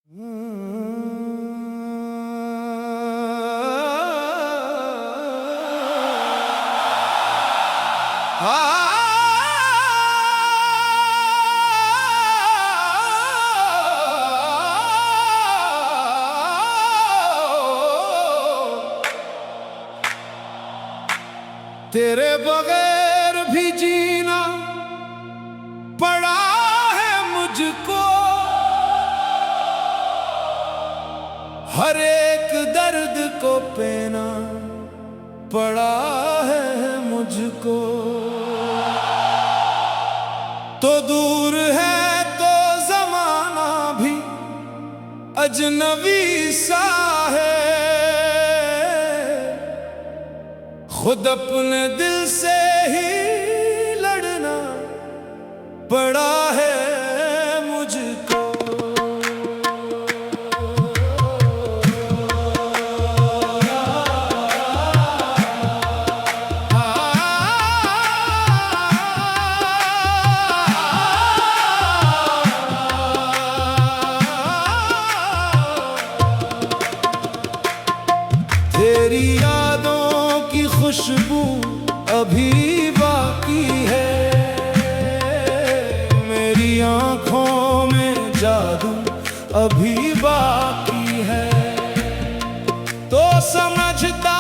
तेरे बगैर भी जीना पड़ा है मुझको, हर एक दर्द को पेना पड़ा है मुझको। तो दूर है तो जमाना भी अजनबी सा है, खुद अपने दिल से ही लड़ना पड़ा है मुझको। तेरी यादों की खुशबू अभी बाकी है, मेरी आंखों में जादू अभी बाकी है। तो समझता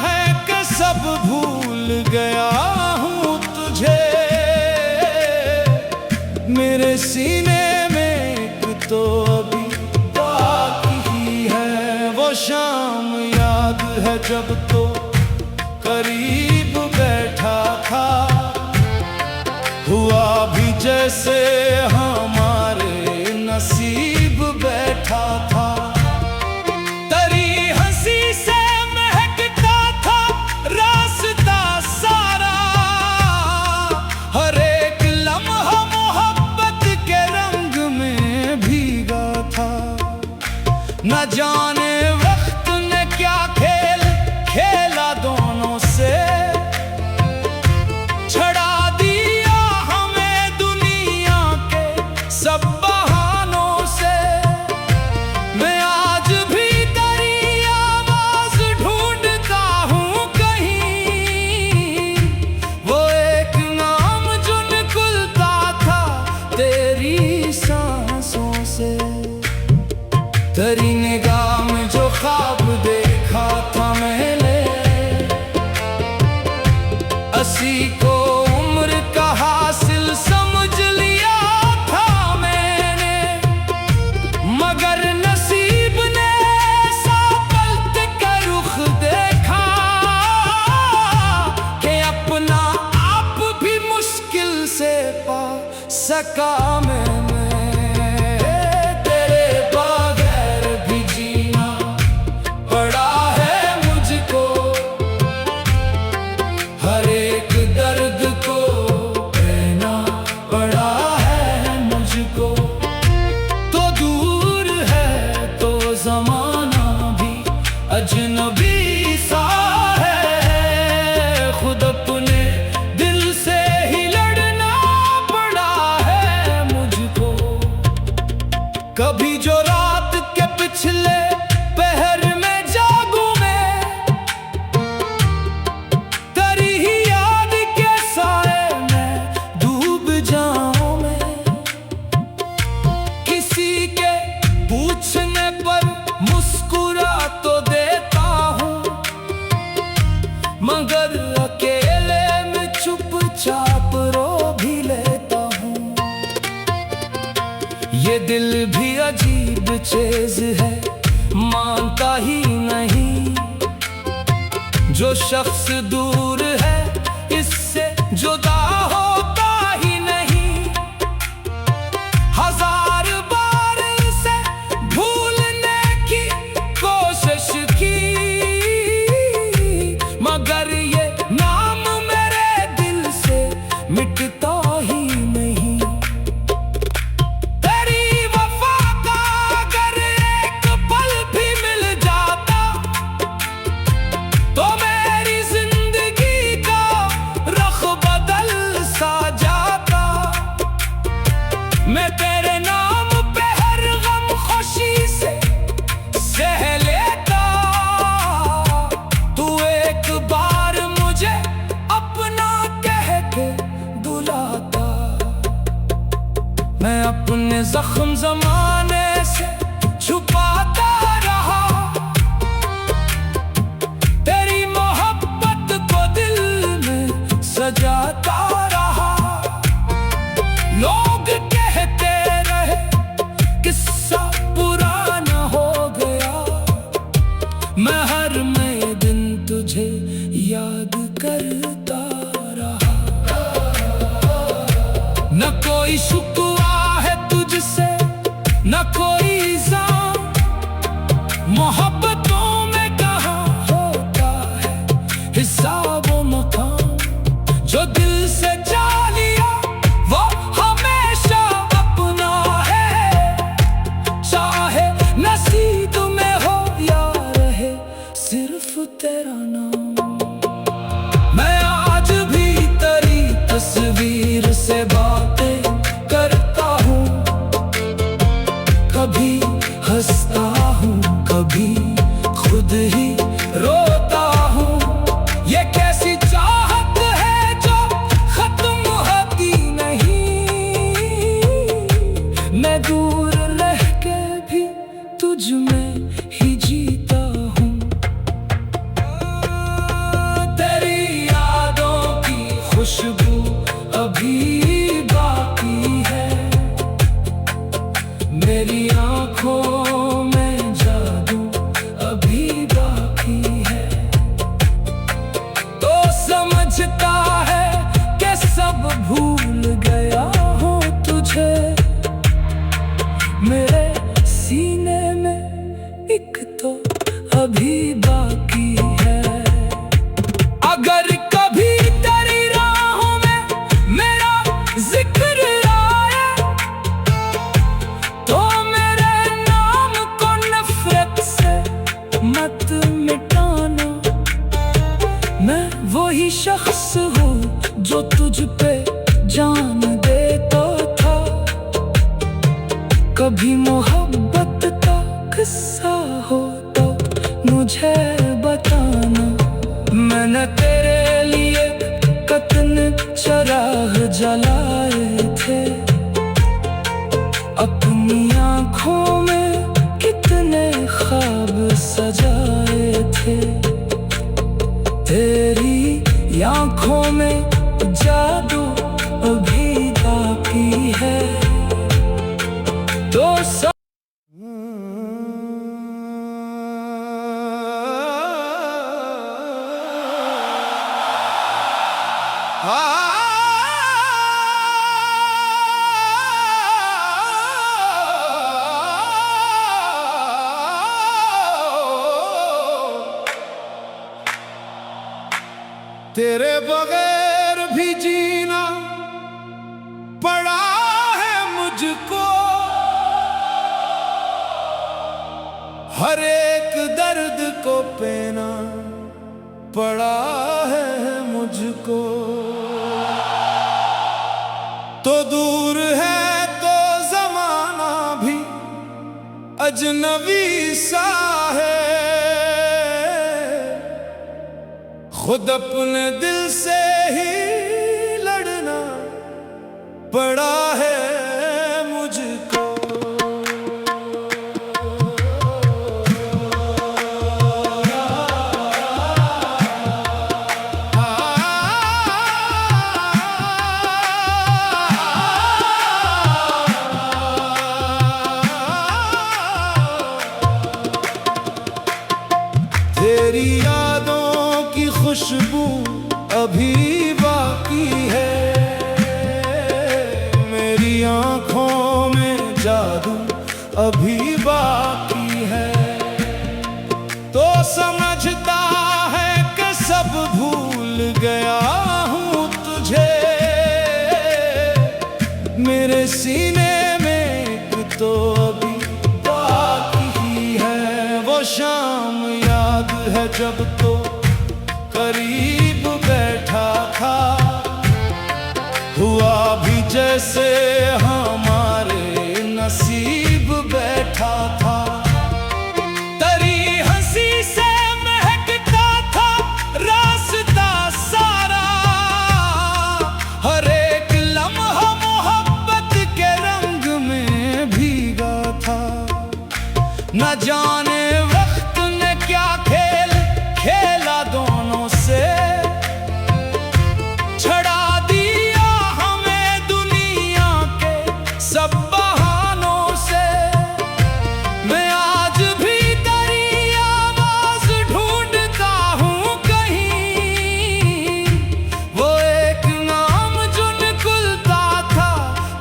है कि सब भूल गया हूँ तुझे, मेरे सीने में एक तो अभी बाकी ही है। वो शाम याद है जब तो करीब बैठा था, हुआ भी जैसे हमारे नसीब बैठा था। तेरी हंसी से महकता था रास्ता सारा, हर एक लम्हा मोहब्बत के रंग में भीगा था। न जाने वक्त ने क्या खेल खेला दोनों से, छड़ा दिया हमें दुनिया के सब बहानों से। मैं आज भी तेरी आवाज ढूंढता हूँ कहीं, वो एक नाम जो निकलता था तेरी सांसों से। तेरी निगाह में जो ख्वाब देखा था मैंने, असी को उम्र का हासिल समझ लिया था मैंने। मगर नसीब ने ऐसा पलट कर रुख देखा कि अपना आप भी मुश्किल से पा सका मैंने। अजनबी सा है, खुद अपने दिल से ही लड़ना पड़ा है मुझको। कभी जो रात के पिछले पहर में जागूं मैं, तेरी ही याद के साए में डूब जाऊं मैं। किसी के पूछने पर मुस्कुरा तो देता हूँ, मगर अकेले में चुपचाप रो भी लेता हूँ। ये दिल भी अजीब चीज है, मानता ही नहीं। जो शख्स दूर है इससे जुदा होता ही नहीं। हजार बार से भूलने की कोशिश की, मगर ये नाम मेरे दिल से मिटता ही नहीं। तेरी वफा का अगर एक पल भी मिल जाता, तो मेरी जिंदगी का रुख बदल मीज़ान मोहब्बतों में कहाँ होता है हिसाब व मकान। जो दिल से जा लिया वो हमेशा अपना है, चाहे नसीब में हो या रहे सिर्फ तेरा नाम। मैं आज भी तेरी तस्वीर से बातें करता हूँ, कभी हंसता हूँ कभी खुद ही रोता हूँ। ये कैसी चाहत है जो खत्म होती नहीं, मैं दूर रह के भी तुझ में ही जीता हूँ। तेरी यादों की खुशबू अभी बाकी है, मेरी आँखों में जादू अभी बाकी है। तो समझता है कि सब भूल गया हूँ तुझे, मेरे सीने में एक तो अभी बाकी है। अगर कभी तेरी राहों में मेरा जिक्र आए तो मेरे नाम को नफरत से मत मिटाना। मैं वही शख्स हूँ जो तुझ पे जान देता था, कभी मोहब्बत का किस्सा हो तो मुझे बताना। मैंने तेरे लिए कतन चराग जलाए थे, अपनी आँखों में कितने ख्वाब सजाए थे। तेरी आँखों में जादू अभी बाकी है। तो तेरे बगैर भी जीना पड़ा है मुझको, हर एक दर्द को पेना पड़ा है मुझको। तो दूर है तो जमाना भी अजनबी सा है, खुद अपने दिल से ही लड़ना पड़ा है मुझको। तेरी यादों की खुशबू अभी बाकी है, मेरी आँखों में जादू अभी बाकी है। तो समझता है कि सब भूल गया हूँ तुझे, मेरे सीने में एक तो अभी बाकी ही है। वो शाम याद है जब तो करीब बैठा था, हुआ भी जैसे हमारे नसीब बैठा था। तेरी हंसी से महकता था रास्ता सारा, हर एक लम्हा मोहब्बत के रंग में भीगा था। न जाने वक्त ने क्या खेल खेला दोनों से, छड़ा दिया हमें दुनिया के सब बहानों से। मैं आज भी तेरी आवाज ढूंढता हूँ कहीं, वो एक नाम जो निकलता था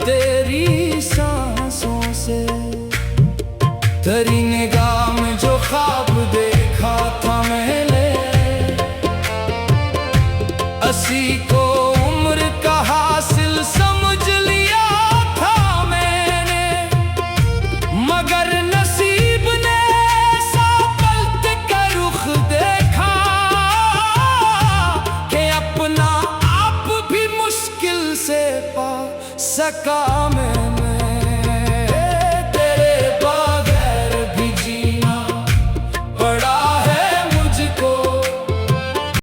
तेरी सांसों से। तेरी निगाह में जो ख्वाब देखा था मैंने, असी को उम्र का हासिल समझ लिया था मैंने। मगर नसीब ने ऐसा पलट कर रुख देखा कि अपना आप भी मुश्किल से पा सका मैं।